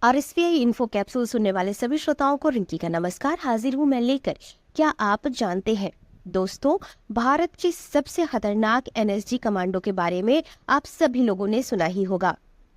आरएसवीआई info capsule सुनने वाले सभी श्रोताओं को रिंकी का नमस्कार। हाजिर हूँ मैं लेकर। क्या आप जानते हैं दोस्तों, भारत के सबसे खतरनाक एनएसजी कमांडो के बारे में आप सभी लोगों ने सुना ही होगा।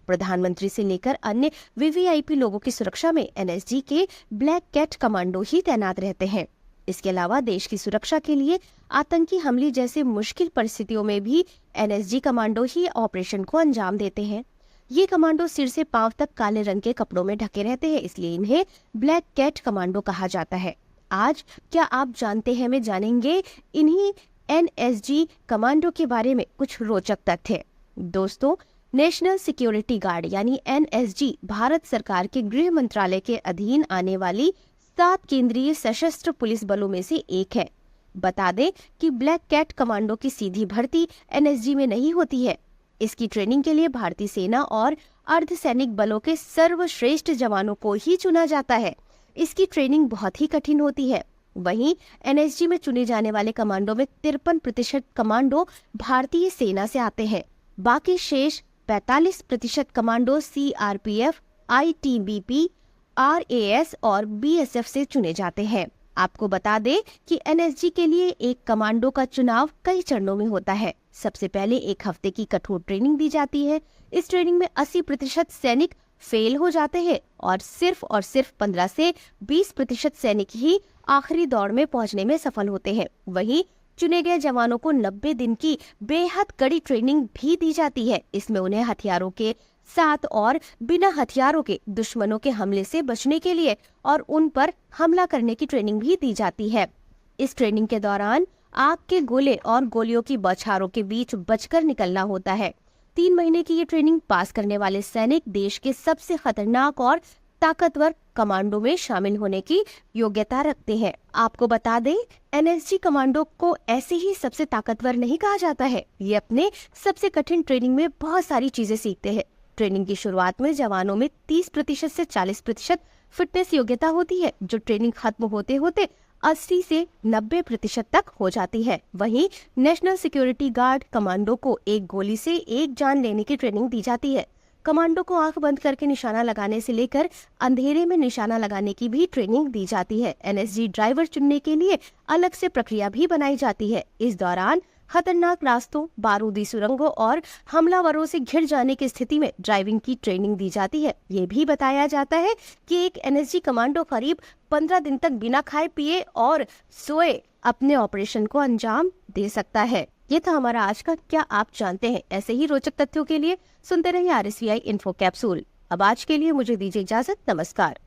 प्रधानमंत्री से लेकर अन्य वीवीआईपी लोगों की सुरक्षा में एनएसजी के ब्लैक कैट कमांडो ही तैनात रहते हैं। इसके अलावा देश की सुरक्षा के लिए आतंकी हमले जैसे मुश्किल परिस्थितियों में भी एनएसजी कमांडो ही ऑपरेशन को अंजाम देते हैं। ये कमांडो सिर से पांव तक काले रंग के कपड़ों में ढके रहते हैं, इसलिए इन्हें ब्लैक कैट कमांडो कहा जाता है। आज क्या आप जानते हैं में जानेंगे इन्हीं एनएसजी कमांडो के बारे में कुछ रोचक तथ्य। दोस्तों, नेशनल सिक्योरिटी गार्ड यानी एनएसजी भारत सरकार के गृह मंत्रालय के अधीन आने वाली 7 केंद्रीय सशस्त्र पुलिस बलों में से एक है। बता दें कि ब्लैक कैट कमांडो की सीधी भर्ती एनएसजी में नहीं होती है। इसकी ट्रेनिंग के लिए भारतीय सेना और अर्धसैनिक बलों के सर्वश्रेष्ठ जवानों को ही चुना जाता है। इसकी ट्रेनिंग बहुत ही कठिन होती है। वहीं एनएसजी में चुने जाने वाले कमांडो में 53% कमांडो भारतीय सेना से आते हैं। बाकी शेष 45% कमांडो सीआरपीएफ, आईटीबीपी, आरएएस और बीएसएफ से चुने जाते हैं। आपको बता दें कि एनएसजी के लिए एक कमांडो का चुनाव कई चरणों में होता है। सबसे पहले 1 हफ्ते की कठोर ट्रेनिंग दी जाती है। इस ट्रेनिंग में 80% सैनिक फेल हो जाते हैं और सिर्फ 15 से 20% सैनिक ही आखिरी दौड़ में पहुंचने में सफल होते हैं। वहीं चुने गए जवानों को 90 दिन की बेहद कड़ी ट्रेनिंग भी दी जाती है। इसमें उन्हें हथियारों के साथ और बिना हथियारों के दुश्मनों के हमले से बचने के लिए और उन पर हमला करने की ट्रेनिंग भी दी जाती है। इस ट्रेनिंग के दौरान आग के गोले और गोलियों की बौछारों के बीच बचकर निकलना होता है। 3 महीने की ये ट्रेनिंग पास करने वाले सैनिक देश के सबसे खतरनाक और ताकतवर कमांडो में शामिल होने की योग्यता रखते हैं। आपको बता दें, एनएसजी कमांडो को ऐसे ही सबसे ताकतवर नहीं कहा जाता है। ये अपने सबसे कठिन ट्रेनिंग में बहुत सारी चीजें सीखते हैं। ट्रेनिंग की शुरुआत में जवानों में 30% से 40% फिटनेस योग्यता होती है, जो ट्रेनिंग खत्म होते होते 80 से 90% तक हो जाती है। वहीं नेशनल सिक्योरिटी गार्ड कमांडो को एक गोली से एक जान लेने की ट्रेनिंग दी जाती है। कमांडो को आंख बंद करके निशाना लगाने से लेकर अंधेरे में निशाना लगाने की भी ट्रेनिंग दी जाती है। एनएसजी ड्राइवर चुनने के लिए अलग से प्रक्रिया भी बनाई जाती है। इस दौरान खतरनाक रास्तों, बारूदी सुरंगों और हमलावरों से घिर जाने की स्थिति में ड्राइविंग की ट्रेनिंग दी जाती है। ये भी बताया जाता है कि एक एनएसजी कमांडो करीब 15 दिन तक बिना खाए पिए और सोए अपने ऑपरेशन को अंजाम दे सकता है। ये था हमारा आज का क्या आप जानते हैं। ऐसे ही रोचक तथ्यों के लिए सुनते रहिए आरएसवीआई इन्फो कैप्सूल। अब आज के लिए मुझे दीजिए इजाजत। नमस्कार।